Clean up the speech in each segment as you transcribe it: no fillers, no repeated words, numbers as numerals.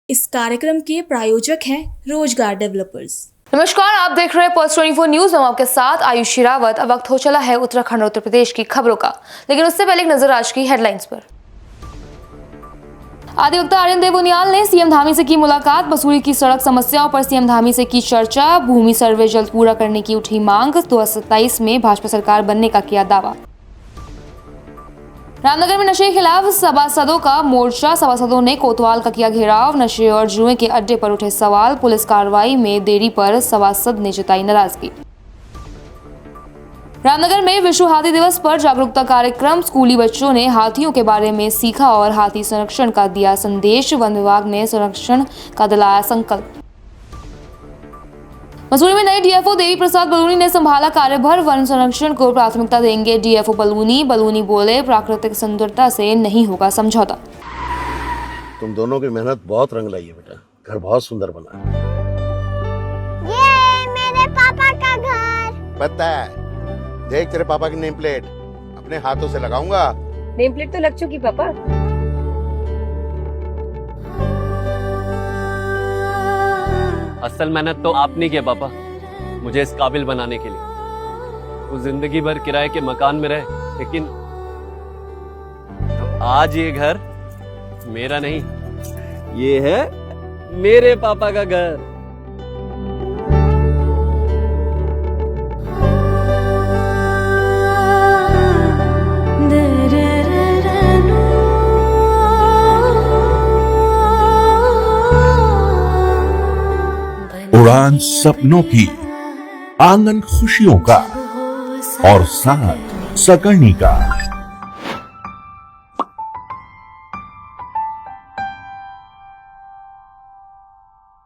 इस कार्यक्रम के प्रायोजक हैं रोजगार डेवलपर्स। नमस्कार, आप देख रहे हैं पल्स 24 न्यूज। हम आपके साथ आयुषी रावत। अब वक्त हो चला है उत्तराखंड और उत्तर प्रदेश की खबरों का, लेकिन उससे पहले एक नजर आज की हेडलाइंस पर। अधिवक्ता आर्यन देव उनियाल ने सीएम धामी से की मुलाकात। मसूरी की सड़क समस्याओं पर सीएम धामी से की चर्चा। भूमि सर्वे जल्द पूरा करने की उठी मांग। 2027 में भाजपा सरकार बनने का किया दावा। रामनगर में नशे के खिलाफ सभासदों का मोर्चा। सभासदों ने कोतवाल का किया घेराव। नशे और जुए के अड्डे पर उठे सवाल। पुलिस कार्रवाई में देरी पर सभासद ने जताई नाराजगी। रामनगर में विश्व हाथी दिवस पर जागरूकता कार्यक्रम। स्कूली बच्चों ने हाथियों के बारे में सीखा और हाथी संरक्षण का दिया संदेश। वन विभाग ने संरक्षण का दिलाया संकल्प। मसूरी में नए डीएफओ देवी प्रसाद बलूनी ने संभाला कार्यभार। वन संरक्षण को प्राथमिकता देंगे डीएफओ बलूनी बोले, प्राकृतिक सुंदरता से नहीं होगा समझौता। तुम दोनों की मेहनत बहुत रंग लाई है बेटा, घर बहुत सुंदर बना है। ये मेरे पापा का घर। पता है, देख तेरे पापा की नेम प्लेट अपने हाथों से लगाऊंगा। नेम प्लेट तो लग चुकी पापा। असल मेहनत तो आपने किया पापा, मुझे इस काबिल बनाने के लिए। वो जिंदगी भर किराए के मकान में रहे, लेकिन तो आज ये घर मेरा नहीं, ये है मेरे पापा का घर। उड़ान सपनों की, आंगन खुशियों का और साथ सकर्णी का।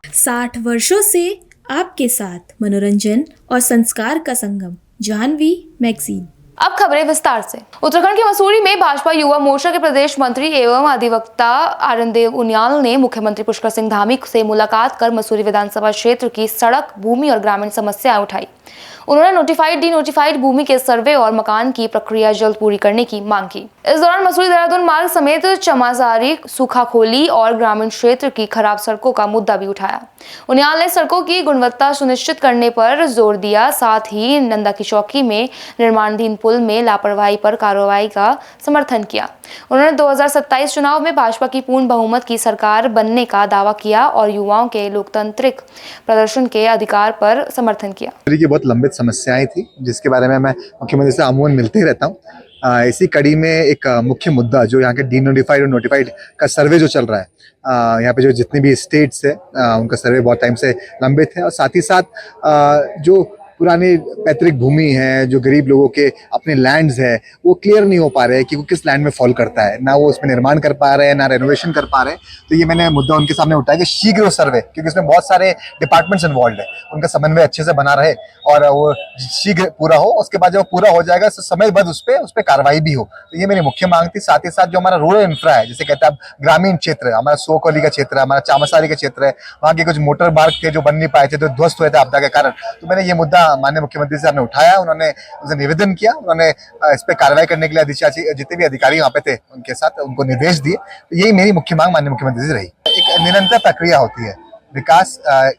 60 वर्षों से आपके साथ मनोरंजन और संस्कार का संगम, जाह्नवी मैगजीन। अब खबरें विस्तार से। उत्तराखंड के मसूरी में भाजपा युवा मोर्चा के प्रदेश मंत्री एवं अधिवक्ता आर्यन देव उनियाल ने मुख्यमंत्री पुष्कर सिंह धामी से मुलाकात कर मसूरी विधानसभा क्षेत्र की सड़क, भूमि और ग्रामीण समस्याएं उठाई। उन्होंने नोटिफाइड डी नोटिफाइड भूमि के सर्वे और मकान की प्रक्रिया जल्द पूरी करने की मांग की। इस दौरान मसूरी देहरादून मार्ग समेत चमासारी, सूखाखोली और ग्रामीण क्षेत्र की खराब सड़कों का मुद्दा भी उठाया। उनियाल ने सड़कों की गुणवत्ता सुनिश्चित करने पर जोर दिया। साथ ही नंदा की चौकी में निर्माणाधीन पुल में लापरवाही पर कार्रवाई का समर्थन किया। उन्होंने 2027 चुनाव में भाजपा की पूर्ण बहुमत की सरकार बनने का दावा किया और युवाओं के लोकतांत्रिक प्रदर्शन के अधिकार पर समर्थन किया। बहुत लंबित समस्याएं थी जिसके बारे में मैं मुख्यमंत्री से अमूमन मिलते ही रहता हूँ। इसी कड़ी में एक मुख्य मुद्दा जो यहाँ के डी नोटिफाइड और नोटिफाइड का सर्वे जो चल रहा है, यहाँ पे जो जितनी भी स्टेट्स है उनका सर्वे बहुत टाइम से लंबित है और साथ ही साथ जो पुरानी पैतृक भूमि है, जो गरीब लोगों के अपने लैंड्स है, वो क्लियर नहीं हो पा रहे हैं कि वो किस लैंड में फॉल करता है, ना वो उसमें निर्माण कर पा रहे हैं, ना रेनोवेशन कर पा रहे हैं। तो ये मैंने मुद्दा उनके सामने उठाया कि शीघ्र सर्वे, क्योंकि इसमें बहुत सारे डिपार्टमेंट्स इन्वॉल्व है, उनका समन्वय अच्छे से बना रहे और वो शीघ्र पूरा हो। उसके बाद जब पूरा हो जाएगा तो समयबद्ध उस पर कार्रवाई भी हो। तो ये मेरी मुख्य मांग थी। साथ ही साथ जो हमारा रूरल इंफ्रा है, जैसे कहते हैं ग्रामीण क्षेत्र, हमारा सोकोली का क्षेत्र है, हमारा चामासारी का क्षेत्र है, वहाँ के कुछ मोटर मार्ग थे जो बन नहीं पाए थे, जो ध्वस्त हुए थे आपदा के कारण। तो मैंने ये मुद्दा माननीय मुख्यमंत्री से हमने उठाया, उन्होंने उनसे निवेदन किया, उन्होंने इस पे कार्रवाई करने के लिए जितने भी अधिकारी वहाँ पे थे उनके साथ उनको निर्देश दिए। तो यही मेरी मुख्य मांग माननीय मुख्यमंत्री से रही। एक निरंतर प्रक्रिया होती है, विकास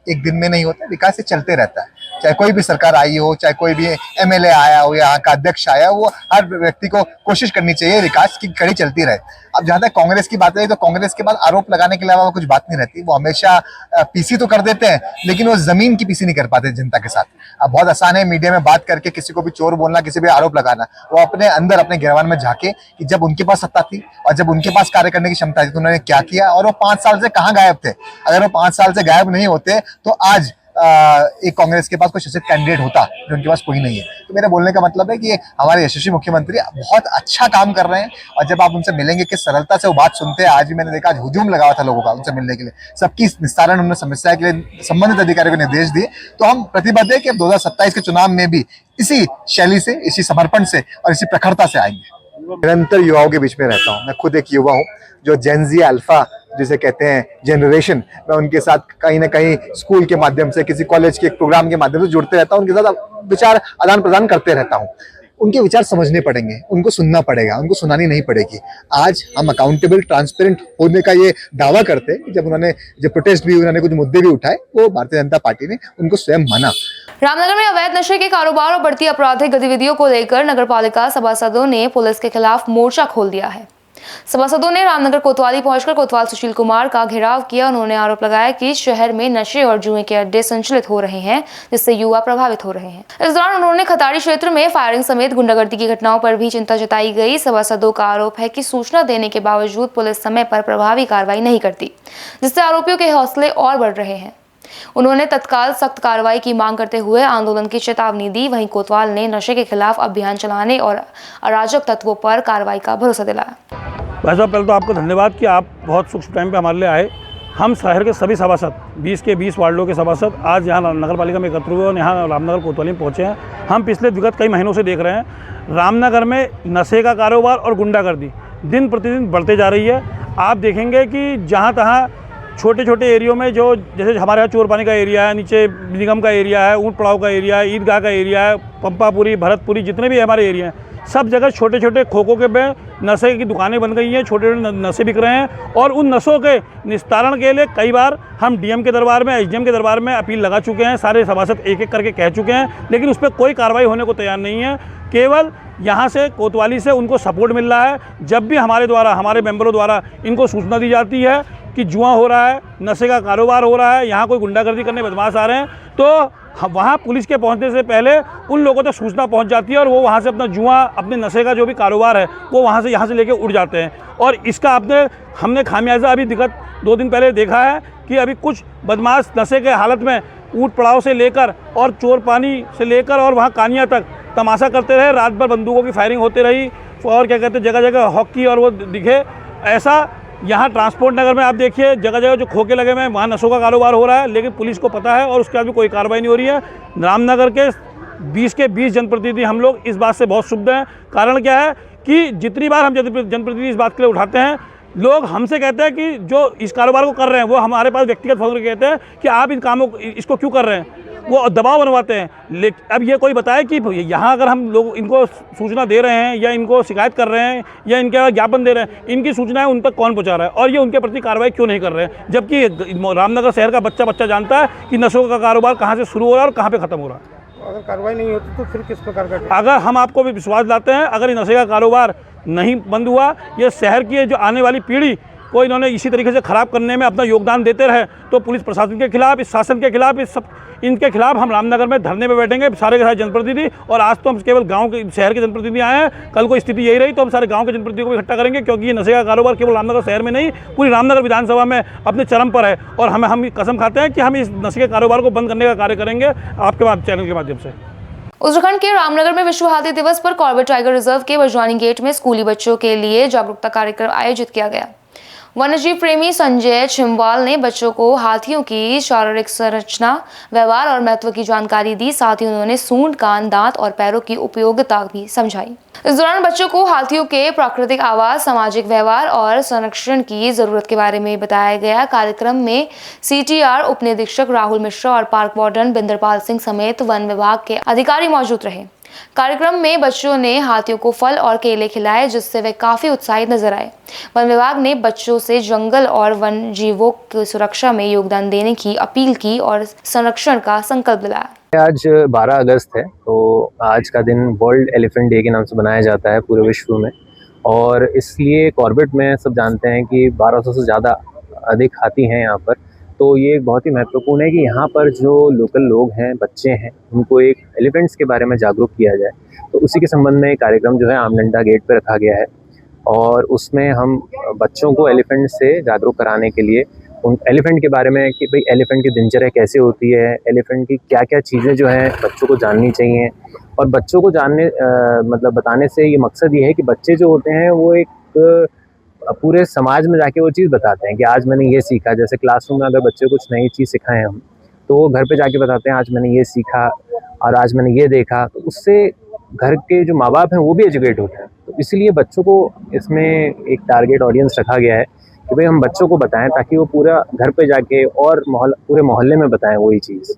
एक दिन में नहीं होता, विकास से चलते रहता है। चाहे कोई भी सरकार आई हो, चाहे कोई भी एमएलए आया हो या यहाँ का अध्यक्ष आया हो, वो हर व्यक्ति को कोशिश करनी चाहिए विकास की कड़ी चलती रहे। अब जहाँ तक कांग्रेस की बात रही, तो कांग्रेस के बाद आरोप लगाने के अलावा कुछ बात नहीं रहती। वो हमेशा पीसी तो कर देते हैं, लेकिन वो जमीन की पीसी नहीं कर पाते जनता के साथ। अब बहुत आसान है मीडिया में बात करके किसी को भी चोर बोलना, किसी भी आरोप लगाना। वो अपने अंदर अपने गिरवान में झांके कि जब उनके पास सत्ता थी और जब उनके पास कार्य करने की क्षमता थी तो उन्होंने क्या किया, और वो 5 साल से कहाँ गायब थे। अगर वो 5 साल से गायब नहीं होते तो आज एक कांग्रेस के पास कोई शासित कैंडिडेट होता, जो उनके पास कोई नहीं है। तो मेरे बोलने का मतलब है कि हमारे यशस्वी मुख्यमंत्री बहुत अच्छा काम कर रहे हैं और जब आप उनसे मिलेंगे किस सरलता से वो बात सुनते हैं। आज भी मैंने देखा, आज हुजूम लगा हुआ था लोगों का उनसे मिलने के लिए, सबकी निस्तारण उन्होंने समस्या के लिए संबंधित अधिकारियों को निर्देश दिए। तो हम प्रतिबद्ध है कि 2027 के चुनाव में भी इसी शैली से, इसी समर्पण से और इसी प्रखरता से आएंगे। निरंतर युवाओं के बीच में रहता हूँ, मैं खुद एक युवा हूँ, जो जेनजी अल्फा जिसे कहते हैं जनरेशन, मैं उनके साथ कहीं ना कहीं स्कूल के माध्यम से, किसी कॉलेज के प्रोग्राम के माध्यम से जुड़ते रहता हूँ, उनके साथ विचार आदान प्रदान करते रहता हूँ। उनके विचार समझने पड़ेंगे, उनको सुनना पड़ेगा, उनको सुनानी नहीं पड़ेगी। आज हम अकाउंटेबल, ट्रांसपेरेंट होने का ये दावा करते हैं कि जब उन्होंने प्रोटेस्ट भी, उन्होंने कुछ मुद्दे भी उठाए, वो भारतीय जनता पार्टी ने उनको स्वयं माना। रामनगर में अवैध नशे के कारोबार और बढ़ती आपराधिक गतिविधियों को लेकर नगरपालिका सभासदों ने पुलिस के खिलाफ मोर्चा खोल दिया है। सभासदों ने रामनगर कोतवाली पहुंचकर कोतवाल सुशील कुमार का घेराव किया। उन्होंने आरोप लगाया कि शहर में नशे और जुए के अड्डे संचालित हो रहे हैं, जिससे युवा प्रभावित हो रहे हैं। इस दौरान उन्होंने खताड़ी क्षेत्र में फायरिंग समेत गुंडागर्दी की घटनाओं पर भी चिंता जताई गई। सभासदों का आरोप है कि सूचना देने के बावजूद पुलिस समय पर प्रभावी कार्रवाई नहीं करती, जिससे आरोपियों के हौसले और बढ़ रहे हैं। उन्होंने तत्काल सख्त कार्रवाई की मांग करते हुए आंदोलन की चेतावनी दी। वहीं कोतवाल ने नशे के खिलाफ अभियान चलाने और अराजक तत्वों पर कार्रवाई का भरोसा दिलाया। भाई साहब, पहले तो आपको धन्यवाद कि आप बहुत सूक्ष्म टाइम पे हमारे लिए आए। हम शहर के सभी सभासद, 20 के 20 वार्डों के सभासद आज यहाँ नगर पालिका में एकत्र हुए और यहाँ रामनगर कोतवाली में पहुँचे हैं। हम पिछले विगत कई महीनों से देख रहे हैं रामनगर में नशे का कारोबार और गुंडागर्दी दिन प्रतिदिन बढ़ते जा रही है। आप देखेंगे कि जहाँ तहाँ छोटे छोटे एरियो में, जो जैसे हमारे यहाँ चोरपानी का एरिया है, नीचे निगम का एरिया है, ऊँट पड़ाव का एरिया है, ईदगाह का एरिया है, पंपापुरी, भरतपुरी, जितने भी हमारे एरिया हैं, सब जगह छोटे छोटे खोखों के में नशे की दुकानें बन गई हैं, छोटे छोटे नशे बिक रहे हैं। और उन नशों के निस्तारण के लिए कई बार हम डीएम के दरबार में, एसडीएम के दरबार में अपील लगा चुके हैं। सारे सभासद एक एक करके कह चुके हैं, लेकिन उस पर कोई कार्रवाई होने को तैयार नहीं है। केवल यहाँ से कोतवाली से उनको सपोर्ट मिल रहा है। जब भी हमारे द्वारा, हमारे मेंबरों द्वारा इनको सूचना दी जाती है कि जुआ हो रहा है, नशे का कारोबार हो रहा है, यहाँ कोई गुंडागर्दी करने बदमाश आ रहे हैं, तो वहाँ पुलिस के पहुँचने से पहले उन लोगों तक सूचना पहुँच जाती है और वो वहाँ से अपना जुआ, अपने नशे का जो भी कारोबार है, वो वहाँ से लेके उड़ जाते हैं। और इसका हमने खामियाजा अभी दिक्कत 2 दिन पहले देखा है कि अभी कुछ बदमाश नशे के हालत में ऊँट पड़ाव से लेकर और चोर पानी से लेकर और वहाँ कानिया तक तमाशा करते रहे। रात भर बंदूकों की फायरिंग होती रही और क्या कहते हैं, जगह जगह हॉकी और वो दिखे। ऐसा यहाँ ट्रांसपोर्ट नगर में आप देखिए, जगह जगह जो खोखे लगे हुए हैं, वहाँ नशों का कारोबार हो रहा है, लेकिन पुलिस को पता है और उसके बाद भी कोई कार्रवाई नहीं हो रही है। रामनगर के 20 के 20 जनप्रतिनिधि हम लोग इस बात से बहुत क्षुब्ध हैं। कारण क्या है कि जितनी बार हम जनप्रतिनिधि इस बात के लिए उठाते हैं, लोग हमसे कहते हैं कि जो इस कारोबार को कर रहे हैं वो हमारे पास व्यक्तिगत फोन करके कहते हैं कि आप इन कामों इसको क्यों कर रहे हैं, वो दबाव बनवाते हैं। लेकिन अब ये कोई बताए कि यहाँ अगर हम लोग इनको सूचना दे रहे हैं या इनको शिकायत कर रहे हैं या इनके ज्ञापन दे रहे हैं, इनकी सूचनाएं उन तक कौन पहुँचा रहा है और ये उनके प्रति कार्रवाई क्यों नहीं कर रहे हैं, जबकि रामनगर शहर का बच्चा जानता है कि नशों का कारोबार कहाँ से शुरू हो रहा है और कहाँ पर ख़त्म हो रहा है। अगर कार्रवाई नहीं होती तो फिर किस प्रकार का? अगर हम आपको भी विश्वास दिलाते हैं, अगर ये नशे का कारोबार नहीं बंद हुआ, ये शहर की जो आने वाली पीढ़ी को इन्होंने इसी तरीके से ख़राब करने में अपना योगदान देते रहे, तो पुलिस प्रशासन के खिलाफ, इस शासन के खिलाफ, इनके खिलाफ हम रामनगर में धरने पे बैठेंगे, सारे के सारे जनप्रतिनिधि। और आज तो हम केवल गांव के, शहर के जनप्रतिनिधि आए हैं, कल को स्थिति यही रही तो हम सारे गांव के जनप्रतिनिधियों को भी इकट्ठा करेंगे, क्योंकि ये नशे का कारोबार केवल रामनगर शहर में नहीं, पूरी रामनगर विधानसभा में अपने चरम पर है। और हम कसम खाते हैं कि हम इस नशे के कारोबार को बंद करने का कार्य करेंगे आपके चैनल के माध्यम से। उत्तराखंड के रामनगर में विश्व हाथी दिवस पर कॉर्बेट टाइगर रिजर्व के बजवानी गेट में स्कूली बच्चों के लिए जागरूकता कार्यक्रम आयोजित किया गया। वन्यजीव प्रेमी संजय छिमवाल ने बच्चों को हाथियों की शारीरिक संरचना, व्यवहार और महत्व की जानकारी दी। साथ ही उन्होंने सूंड, कान, दांत और पैरों की उपयोगिता भी समझाई। इस दौरान बच्चों को हाथियों के प्राकृतिक आवास, सामाजिक व्यवहार और संरक्षण की जरूरत के बारे में बताया गया। कार्यक्रम में CTR उप निरीक्षक राहुल मिश्रा और पार्क वार्डन बिंदरपाल सिंह समेत वन विभाग के अधिकारी मौजूद रहे। कार्यक्रम में बच्चों ने हाथियों को फल और केले खिलाए, जिससे वे काफी उत्साहित नजर आए। वन विभाग ने बच्चों से जंगल और वन जीवों की सुरक्षा में योगदान देने की अपील की और संरक्षण का संकल्प दिलाया। आज 12 अगस्त है, तो आज का दिन वर्ल्ड एलिफेंट डे के नाम से मनाया जाता है पूरे विश्व में। और इसलिए कॉर्बेट में सब जानते हैं कि 1200 से ज़्यादा अधिक हाथी हैं यहाँ पर। तो ये बहुत ही महत्वपूर्ण है कि यहाँ पर जो लोकल लोग हैं, बच्चे हैं, उनको एक एलिफेंट्स के बारे में जागरूक किया जाए। तो उसी के संबंध में कार्यक्रम जो है आमडंडा गेट पर रखा गया है और उसमें हम बच्चों को एलिफेंट से जागरूक कराने के लिए उन एलिफेंट के बारे में कि भाई एलिफेंट की दिनचर्या कैसे होती है, एलिफेंट की क्या क्या चीज़ें जो हैं बच्चों को जाननी चाहिए। और बच्चों को जानने मतलब बताने से ये मकसद ये है कि बच्चे जो होते हैं वो एक पूरे समाज में जाके वो चीज़ बताते हैं कि आज मैंने ये सीखा। जैसे क्लासरूम में अगर बच्चे कुछ नई चीज़ सिखाएं हम, तो वो घर पे जाके बताते हैं आज मैंने ये सीखा और आज मैंने ये देखा। तो उससे घर के जो माँ बाप हैं वो भी एजुकेट होते हैं। तो इसलिए बच्चों को इसमें एक टारगेट ऑडियंस रखा गया है कि भाई हम बच्चों को बताएं ताकि वो पूरा घर पे जाके और पूरे मोहल्ले में बताएं वही चीज़।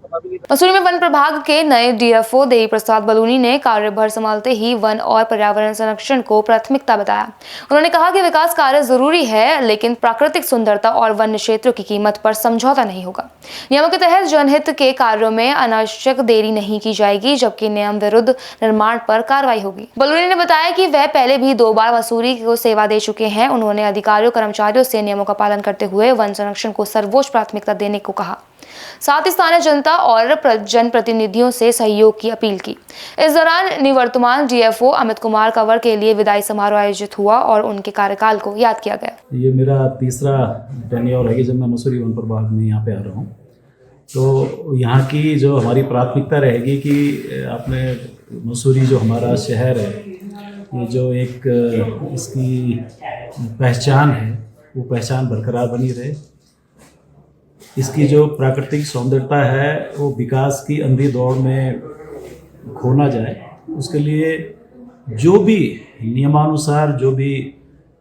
मसूरी में वन प्रभाग के नए डीएफओ देवी प्रसाद बलूनी ने कार्यभार संभालते ही वन और पर्यावरण संरक्षण को प्राथमिकता बताया। उन्होंने कहा कि विकास कार्य जरूरी है, लेकिन प्राकृतिक सुंदरता और वन्य क्षेत्रों की कीमत पर समझौता नहीं होगा। नियमों के तहत जनहित के कार्यों में अनावश्यक देरी नहीं की जाएगी, जबकि नियम विरुद्ध निर्माण पर कार्रवाई होगी। बलूनी ने बताया कि वह पहले भी 2 बार मसूरी को सेवा दे चुके हैं। उन्होंने अधिकारियों कर्मचारियों से नियमों का पालन करते हुए वन संरक्षण को सर्वोच्च प्राथमिकता देने को कहा। साथ ही स्थानीय जनता और जनप्रतिनिधियों से सहयोग की अपील की। इस दौरान निवर्तमान डीएफओ अमित कुमार कंवर के लिए विदाई समारोह आयोजित हुआ और उनके कार्यकाल को याद किया गया। ये मेरा तीसरा टेन्योर है कि जब मैं मसूरी वन प्रभाग में यहाँ पे आ रहा हूँ, तो यहाँ की जो हमारी प्राथमिकता रहेगी कि अपने मसूरी जो हमारा शहर है, ये जो एक इसकी पहचान है, वो पहचान बरकरार बनी रहे। इसकी जो प्राकृतिक सौंदर्यता है वो विकास की अंधी दौड़ में खो ना जाए, उसके लिए जो भी नियमानुसार जो भी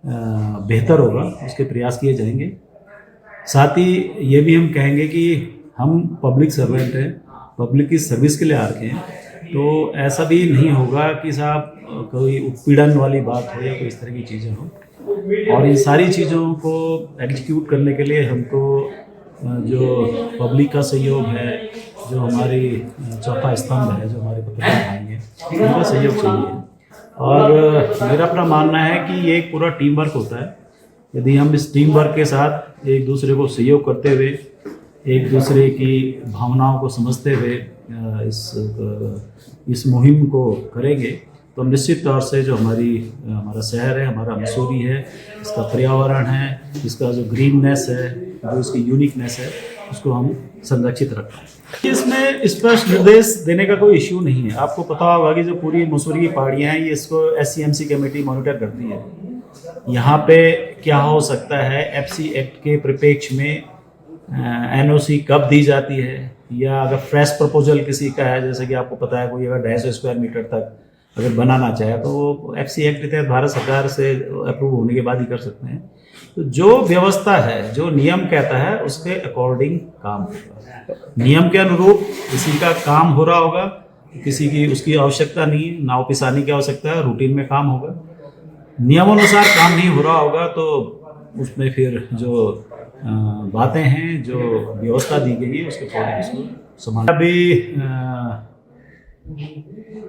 बेहतर होगा उसके प्रयास किए जाएंगे। साथ ही ये भी हम कहेंगे कि हम पब्लिक सर्वेंट हैं, पब्लिक की सर्विस के लिए आ रखे हैं, तो ऐसा भी नहीं होगा कि साहब कोई उत्पीड़न वाली बात हो या कोई इस तरह की चीज़ें हो। और इन सारी चीज़ों को एग्जीक्यूट करने के लिए हमको जो पब्लिक का सहयोग है, जो हमारी चौथा स्तंभ है, जो हमारे पत्रकार आएंगे, उनका सहयोग चाहिए। और मेरा अपना मानना है कि ये एक पूरा टीम वर्क होता है। यदि हम इस टीम वर्क के साथ एक दूसरे को सहयोग करते हुए, एक दूसरे की भावनाओं को समझते हुए इस मुहिम को करेंगे, तो निश्चित तौर से जो हमारा शहर है, हमारा मसूरी है, इसका पर्यावरण है, इसका जो ग्रीननेस है, जो इसकी यूनिकनेस है, उसको हम संरक्षित रखें। इसमें स्पष्ट निर्देश देने का कोई इश्यू नहीं है। आपको पता होगा कि जो पूरी मसूरी की पहाड़ियाँ हैं, ये इसको SCMC कमेटी मॉनिटर करती है। यहाँ पे क्या हो सकता है, FC एक्ट के परिप्रेक्ष में NOC कब दी जाती है, या अगर फ्रेश प्रपोजल किसी का है, जैसे कि आपको पता है कोई अगर 250 स्क्वायर मीटर तक अगर बनाना चाहे तो वो FC एक्ट के तहत भारत सरकार से अप्रूव होने के बाद ही कर सकते हैं। तो जो व्यवस्था है, जो नियम कहता है, उसके अकॉर्डिंग काम होगा। नियम के अनुरूप किसी का काम हो रहा होगा, किसी की उसकी आवश्यकता नहीं है, नाव पिसानी की आवश्यकता है, रूटीन में काम होगा। नियमानुसार काम नहीं हो रहा होगा तो उसमें फिर जो बातें हैं, जो व्यवस्था दी गई है, उसके अकॉर्डिंग उसको संभाल। अभी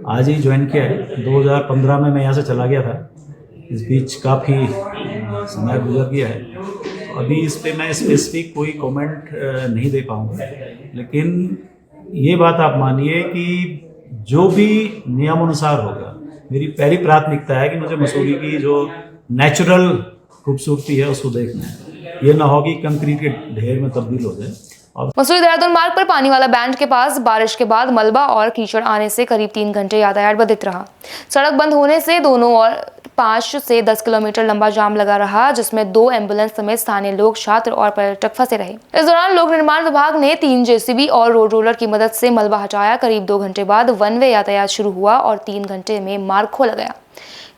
आज ही ज्वाइन किया है। 2015 में मैं यहाँ से चला गया था। इस बीच काफ़ी समय गुजर गया है। अभी इस पे मैं स्पेसिफिक कोई कमेंट नहीं दे पाऊँगा, लेकिन ये बात आप मानिए कि जो भी नियमानुसार होगा, मेरी पहली प्राथमिकता है कि मुझे मसूरी की जो नेचुरल खूबसूरती है उसको देखना है। ये ना हो कि कंक्रीट के ढेर में तब्दील हो जाए। मसूरी देहरादून मार्ग पर पानी वाला बैंड के पास बारिश के बाद मलबा और कीचड़ आने से करीब 3 घंटे यातायात बाधित रहा। सड़क बंद होने से दोनों और 5 से 10 किलोमीटर लंबा जाम लगा रहा, जिसमें 2 एम्बुलेंस समेत स्थानीय लोग, छात्र और पर्यटक फंसे रहे। इस दौरान लोक निर्माण विभाग ने 3 JCB और रोड रोलर की मदद से मलबा हटाया। करीब 2 घंटे बाद वन वे यातायात शुरू हुआ और 3 घंटे में मार्ग खोला गया।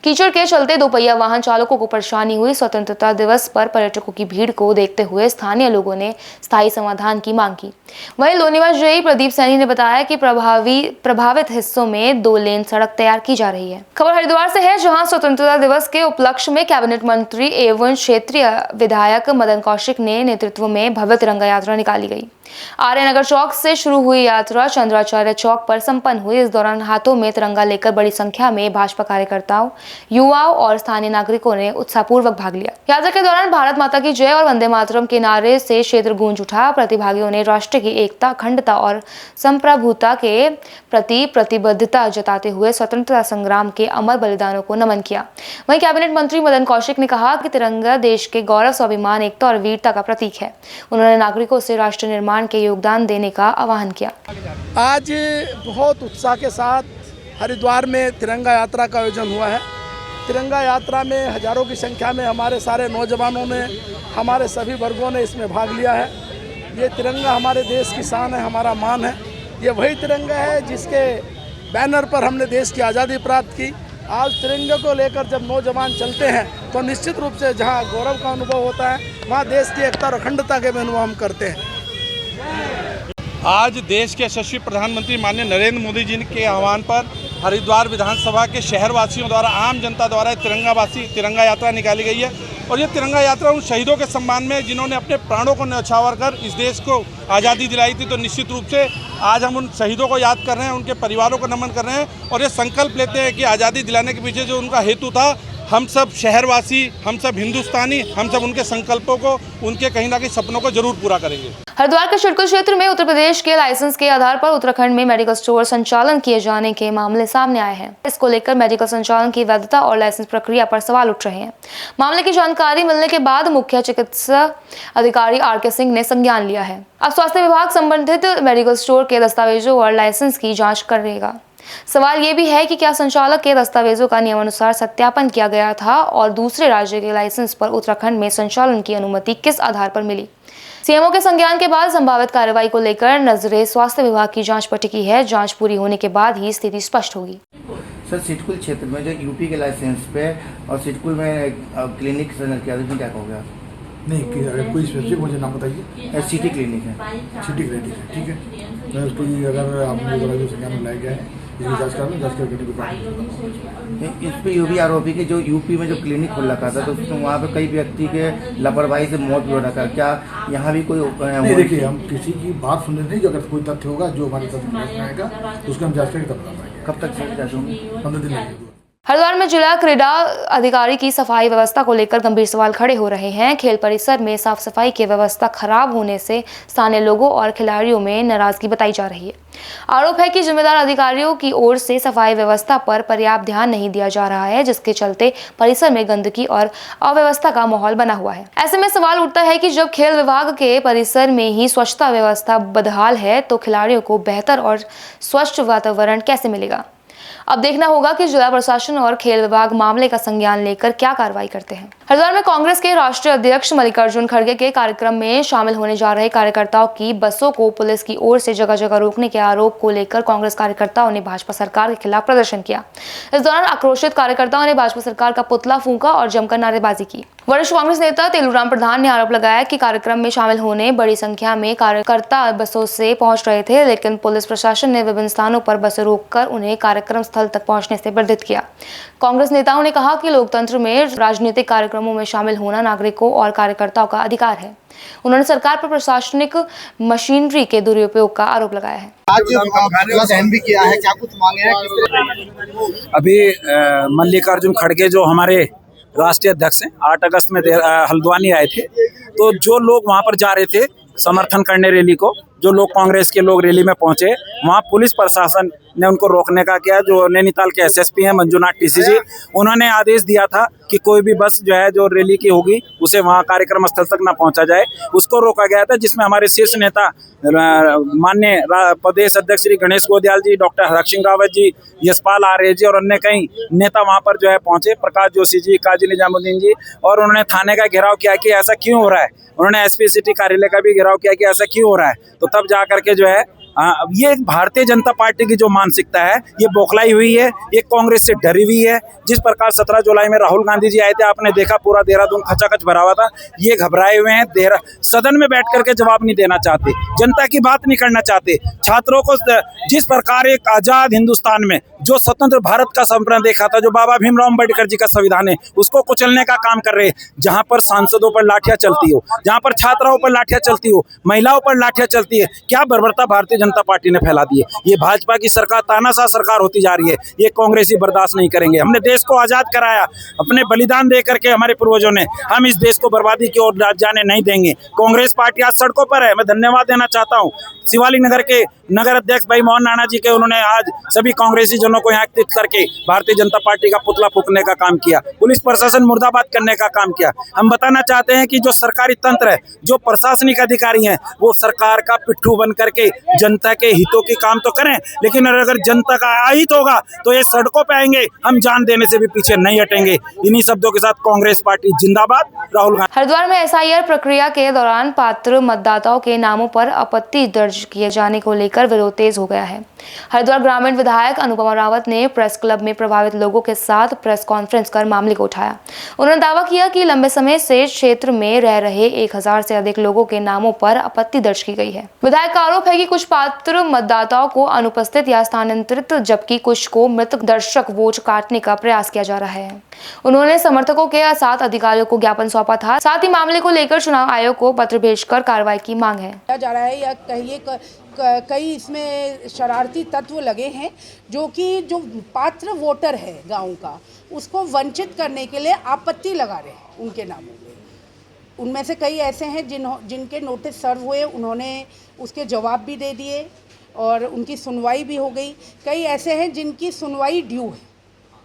कीचड़ के चलते 2 पहिया वाहन चालकों को परेशानी हुई। स्वतंत्रता दिवस पर पर्यटकों की भीड़ को देखते हुए स्थानीय लोगों ने स्थायी समाधान की मांग की। वहीं लोनीवास JE प्रदीप सैनी ने बताया कि प्रभावित हिस्सों में 2 लेन सड़क तैयार की जा रही है। खबर हरिद्वार से है, जहां स्वतंत्रता दिवस के उपलक्ष्य में कैबिनेट मंत्री एवं क्षेत्रीय विधायक मदन कौशिक ने नेतृत्व में भव्य तिरंगा यात्रा निकाली गई। आर्यनगर चौक से शुरू हुई यात्रा चंद्राचार्य चौक पर संपन्न हुई। इस दौरान हाथों में तिरंगा लेकर बड़ी संख्या में भाजपा कार्यकर्ताओं, युवाओं और स्थानीय नागरिकों ने उत्साहपूर्वक भाग लिया। यात्रा के दौरान भारत माता की जय और वंदे मातरम के नारे से क्षेत्र गूंज उठा। प्रतिभागियों ने राष्ट्र की एकता, अखंडता और संप्रभुता के प्रति प्रतिबद्धता जताते हुए स्वतंत्रता संग्राम के अमर बलिदानों को नमन किया। वहीं कैबिनेट मंत्री मदन कौशिक ने कहा कि तिरंगा देश के गौरव, स्वाभिमान, एकता और वीरता का प्रतीक है। उन्होंने नागरिकों से राष्ट्र निर्माण के योगदान देने का आह्वान किया। आज बहुत उत्साह के साथ हरिद्वार में तिरंगा यात्रा का आयोजन हुआ है। तिरंगा यात्रा में हजारों की संख्या में हमारे सारे नौजवानों ने, हमारे सभी वर्गों ने इसमें भाग लिया है। ये तिरंगा हमारे देश की शान है, हमारा मान है। ये वही तिरंगा है जिसके बैनर पर हमने देश की आज़ादी प्राप्त की। आज तिरंगे को लेकर जब नौजवान चलते हैं तो निश्चित रूप से जहां गौरव का अनुभव होता है वहां देश की एकता और अखंडता के भी अनुभव हम करते हैं। आज देश के यशस्वी प्रधानमंत्री माननीय नरेंद्र मोदी जी के आह्वान पर हरिद्वार विधानसभा के शहरवासियों द्वारा, आम जनता द्वारा तिरंगा यात्रा निकाली गई है। और ये तिरंगा यात्रा उन शहीदों के सम्मान में जिन्होंने अपने प्राणों को न्यौछावर कर इस देश को आज़ादी दिलाई थी। तो निश्चित रूप से आज हम उन शहीदों को याद कर रहे हैं, उनके परिवारों को नमन कर रहे हैं और ये संकल्प लेते हैं कि आज़ादी दिलाने के पीछे जो उनका हेतु था, हम सब शहरवासी, हम सब हिंदुस्तानी, हम सब उनके संकल्पों को, उनके कहीं ना कहीं सपनों को जरूर पूरा करेंगे। हरिद्वार के शिडकुल क्षेत्र में उत्तर प्रदेश के लाइसेंस के आधार पर उत्तराखंड में मेडिकल स्टोर संचालन किए जाने के मामले सामने आए हैं। इसको लेकर मेडिकल संचालन की वैधता और लाइसेंस प्रक्रिया पर सवाल उठ रहे हैं। मामले की जानकारी मिलने के बाद मुख्य चिकित्सा अधिकारी आर.के. सिंह ने संज्ञान लिया है। अब स्वास्थ्य विभाग संबंधित मेडिकल स्टोर के दस्तावेजों और लाइसेंस की जाँच करेगा। सवाल ये भी है कि क्या संचालक के दस्तावेजों का नियमानुसार सत्यापन किया गया था और दूसरे राज्य के लाइसेंस पर उत्तराखंड में संचालन की अनुमति किस आधार पर मिली। सीएमओ के संज्ञान के बाद संभावित कार्रवाई को लेकर नजरें स्वास्थ्य विभाग की जांच पर टिकी है। जांच पूरी होने के बाद ही स्थिति स्पष्ट होगी। सर, सिडकुल क्षेत्र में जो यूपी के लाइसेंस पे और सिडकुल में क्लिनिक किया क्या कहोगे? नहीं, कोई स्पेसिफिक मुझे नाम बताइए। सिटी क्लिनिक है। सिटी क्लिनिक है, ठीक है। मैं उसको अगर आपने जो संज्ञान में लाया गया है जांच इस पे यूपी आरोपी के जो यूपी में जो क्लिनिक खोल रखा था तो वहाँ पे कई व्यक्ति के लापरवाही से मौत भी हो रखा। क्या यहाँ भी कोई नहीं? देखिए, हम किसी की बात सुन रहे नहीं, अगर कोई तथ्य होगा जो हमारे साथ आएगा उसको हम जांच करके तब बताएंगे। कब तक जांच होगी? 15 दिन लगेंगे। हरिद्वार में जिला क्रीड़ा अधिकारी की सफाई व्यवस्था को लेकर गंभीर सवाल खड़े हो रहे हैं। खेल परिसर में साफ सफाई की व्यवस्था खराब होने से स्थानीय लोगों और खिलाड़ियों में नाराजगी बताई जा रही है। आरोप है कि जिम्मेदार अधिकारियों की ओर से सफाई व्यवस्था पर पर्याप्त ध्यान नहीं दिया जा रहा है, जिसके चलते परिसर में गंदगी और अव्यवस्था का माहौल बना हुआ है। ऐसे में सवाल उठता है कि जब खेल विभाग के परिसर में ही स्वच्छता व्यवस्था बदहाल है तो खिलाड़ियों को बेहतर और स्वच्छ वातावरण कैसे मिलेगा। अब देखना होगा कि जिला प्रशासन और खेल विभाग मामले का संज्ञान लेकर क्या कार्रवाई करते हैं। हरिद्वार में कांग्रेस के राष्ट्रीय अध्यक्ष मल्लिकार्जुन खड़गे के कार्यक्रम में शामिल होने जा रहे कार्यकर्ताओं की बसों को पुलिस की ओर से जगह जगह रोकने के आरोप को लेकर कांग्रेस कार्यकर्ताओं ने भाजपा सरकार के खिलाफ प्रदर्शन किया। इस दौरान आक्रोशित कार्यकर्ताओं ने भाजपा सरकार का पुतला फूंका और जमकर नारेबाजी की। वरिष्ठ कांग्रेस नेता तेलूराम प्रधान ने आरोप लगाया कि कार्यक्रम में शामिल होने बड़ी संख्या में कार्यकर्ता बसों से पहुंच रहे थे, लेकिन पुलिस प्रशासन ने विभिन्न स्थानों पर बसें रोककर उन्हें कार्यक्रम स्थल तक पहुंचने से वर्जित किया। कांग्रेस नेताओं ने कहा कि लोकतंत्र में राजनीतिक कार्यक्रमों में शामिल होना नागरिकों और कार्यकर्ताओं का अधिकार है। उन्होंने सरकार पर प्रशासनिक मशीनरी के दुरुपयोग का आरोप लगाया है। भी किया है, क्या कुछ मांगे हैं? अभी मल्लिकार्जुन खड़गे जो हमारे राष्ट्रीय अध्यक्ष हैं, 8 अगस्त में हल्द्वानी आए थे, तो जो लोग वहां पर जा रहे थे समर्थन करने रैली को, जो लोग कांग्रेस के लोग रैली में पहुंचे, वहां पुलिस प्रशासन ने उनको रोकने का किया। जो नैनीताल के एसएसपी हैं मंजुनाथ टीसी जी, उन्होंने आदेश दिया था कि कोई भी बस जो है जो रैली की होगी उसे वहां कार्यक्रम स्थल तक ना पहुंचा जाए, उसको रोका गया था। जिसमें हमारे शीर्ष नेता माननीय प्रदेश अध्यक्ष श्री गणेश गोदियाल जी, डॉक्टर हरक सिंह रावत जी, यशपाल आर्य जी और अन्य कई नेता वहां पर जो है पहुंचे, प्रकाश जोशी जी, काजी निजामुद्दीन जी, और उन्होंने थाने का घेराव किया कि ऐसा क्यों हो रहा है। उन्होंने एसपी सिटी कार्यालय का भी घेराव किया कि ऐसा क्यों हो रहा है। तो तब जा करके जो है ये भारतीय जनता पार्टी की जो मानसिकता है ये बौखलाई हुई है, ये कांग्रेस से डरी हुई है। जिस प्रकार 17 जुलाई में राहुल गांधी जी आए थे, आपने देखा पूरा देहरादून खचाखच भरा हुआ था। ये घबराए हुए हैं, सदन में बैठ करके जवाब नहीं देना चाहते, जनता की बात नहीं करना चाहते। छात्रों को जिस प्रकार एक आजाद हिंदुस्तान में जो स्वतंत्र भारत का सपना देखा था, जो बाबा भीमराव अम्बेडकर जी का संविधान है, उसको कुचलने का काम कर रहे हैं। जहां पर सांसदों पर लाठियां चलती हो, जहां पर छात्राओं पर लाठियां चलती हो, महिलाओं पर लाठियां चलती है, क्या बर्बरता भारतीय जनता पार्टी ने फैला दी है। ये भाजपा की सरकार तानाशाह सरकार होती जा रही है, ये कांग्रेसी बर्दाश्त नहीं करेंगे। हमने देश को आजाद कराया, अपने बलिदान दे करके हमारे पूर्वजों ने, हम इस देश को बर्बादी की ओर जाने नहीं देंगे। कांग्रेस पार्टी आज सड़कों पर है। मैं धन्यवाद देना चाहता हूँ शिवालिक नगर के नगर अध्यक्ष भाई मोहन नाना जी के, उन्होंने आज सभी कांग्रेसी जनों को यहाँ एकत्रित करके भारतीय जनता पार्टी का पुतला फूंकने का काम किया, पुलिस प्रशासन मुर्दाबाद करने का काम किया। हम बताना चाहते हैं कि जो सरकारी तंत्र है, जो प्रशासनिक अधिकारी हैं, वो सरकार का पिट्ठू बन करके जनता के हितों की काम तो करें, लेकिन अगर जनता का अहित होगा तो ये सड़कों पे आएंगे। हम जान देने से भी पीछे नहीं हटेंगे। इन्हीं शब्दों के साथ कांग्रेस पार्टी जिंदाबाद। राहुल गांधी। हरिद्वार में एसआईआर प्रक्रिया के दौरान पात्र मतदाताओं के नामों पर आपत्ति दर्ज किए जाने को लेकर विरोध तेज हो गया है। हरिद्वार ग्रामीण विधायक अनुपमा रावत ने प्रेस क्लब में प्रभावित लोगों के साथ प्रेस कॉन्फ्रेंस कर मामले को उठाया। उन्होंने दावा किया कि लंबे समय से क्षेत्र में रह रहे 1000 से अधिक लोगों के नामों पर आपत्ति दर्ज की गई है। विधायक का आरोप है कि कुछ पात्र मतदाताओं को अनुपस्थित या स्थानांतरित, जबकि कुछ को मृत दर्शक वोट काटने का प्रयास किया जा रहा है। उन्होंने समर्थकों के साथ अधिकारियों को ज्ञापन सौंपा था। साथ ही मामले को लेकर चुनाव आयोग को पत्र भेजकर कार्रवाई की मांग है। जा रहा है या कहिए कई इसमें शरारती तत्व लगे हैं जो पात्र वोटर है गांव का, उसको वंचित करने के लिए आपत्ति लगा रहे हैं उनके नामों पे। उनमें से कई ऐसे हैं जिनके नोटिस सर्व हुए, उन्होंने उसके जवाब भी दे दिए और उनकी सुनवाई भी हो गई। कई ऐसे हैं जिनकी सुनवाई ड्यू है,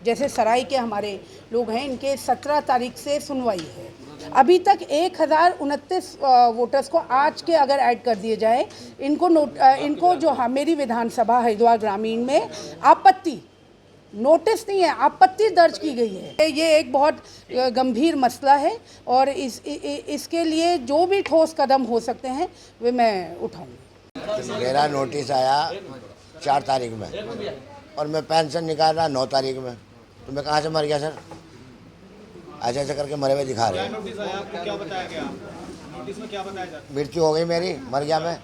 जैसे सराय के हमारे लोग हैं, इनके 17 तारीख से सुनवाई है। अभी तक 1029 वोटर्स को आज के अगर ऐड कर दिए जाए, इनको जो मेरी विधानसभा हरिद्वार ग्रामीण में आपत्ति, नोटिस नहीं है, आपत्ति दर्ज की गई है। ये एक बहुत गंभीर मसला है और इसके लिए जो भी ठोस कदम हो सकते हैं वे मैं उठाऊंगी। मेरा नोटिस आया 4 तारीख में और मैं पेंशन निकाल रहा 9 तारीख में, तो मैं कहाँ से मर गया सर? ऐसे ऐसे करके मरे हुए दिखा रहे हैं। नोटिस आया, आपको क्या बताया गया? नोटिस में क्या बताया जाता है? मृत्यु हो गई मेरी, मर गया मैं।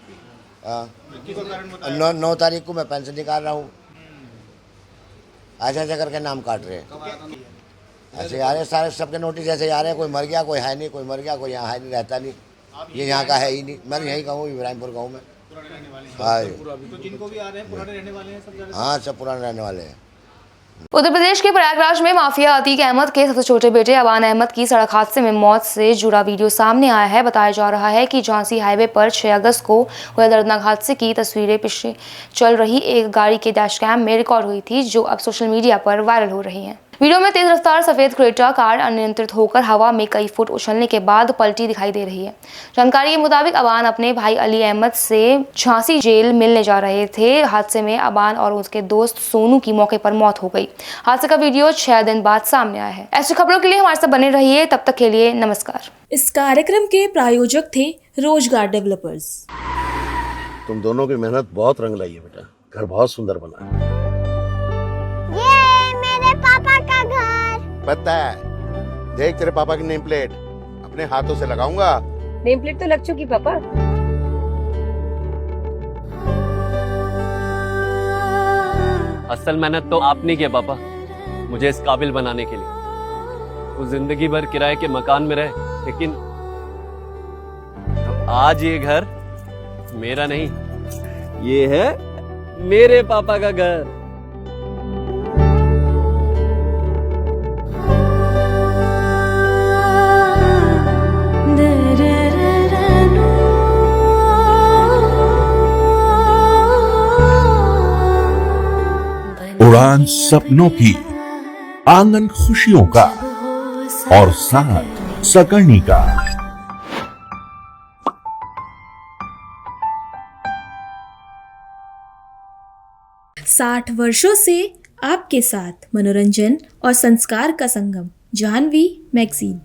9 तारीख को मैं पेंशन निकाल रहा हूँ। ऐसे ऐसे करके नाम काट रहे हैं। ऐसे आ रहे सारे, सबके नोटिस ऐसे आ रहे हैं। कोई मर गया, कोई है नहीं, कोई मर गया, कोई यहाँ है नहीं, रहता नहीं, ये यहाँ का है ही नहीं। मैं यहीं का हूँ, इब्राहिमपुर गाँव में। हाँ, तो जिनको भी आ रहे हैं पुराने रहने वाले हैं सब? हाँ, सब पुराने रहने वाले हैं। उत्तर प्रदेश के प्रयागराज में माफिया अतीक अहमद के सबसे छोटे बेटे अबान अहमद की सड़क हादसे में मौत से जुड़ा वीडियो सामने आया है। बताया जा रहा है कि झांसी हाईवे पर 6 अगस्त को हुए दर्दनाक हादसे की तस्वीरें पीछे चल रही एक गाड़ी के डैश कैम में रिकॉर्ड हुई थी, जो अब सोशल मीडिया पर वायरल हो रही हैं। वीडियो में तेज रफ्तार सफेद क्रेटा कार अनियंत्रित होकर हवा में कई फुट उछलने के बाद पलटी दिखाई दे रही है। जानकारी के मुताबिक अबान अपने भाई अली अहमद से झांसी जेल मिलने जा रहे थे। हादसे में अबान और उसके दोस्त सोनू की मौके पर मौत हो गई। हादसे का वीडियो 6 दिन बाद सामने आया है। ऐसी खबरों के लिए हमारे साथ बने रहिए। तब तक के लिए नमस्कार। इस कार्यक्रम के प्रायोजक थे रोजगार डेवलपर्स। तुम दोनों की मेहनत बहुत रंग लाई है बेटा, घर बहुत सुंदर बना है। ये मेरे पापा का घर। पता है, देख तेरे पापा की नेम प्लेट अपने हाथों से लगाऊंगा। नेम प्लेट तो लग चुकी पापा। असल मेहनत तो आपने की है पापा, मुझे इस काबिल बनाने के लिए। वो जिंदगी भर किराए के मकान में रहे, लेकिन आज ये घर मेरा नहीं, ये है मेरे पापा का घर। उड़ान सपनों की, आंगन खुशियों का और साथ सकर्णी का। 60 वर्षों से आपके साथ मनोरंजन और संस्कार का संगम, जाह्नवी मैगजीन।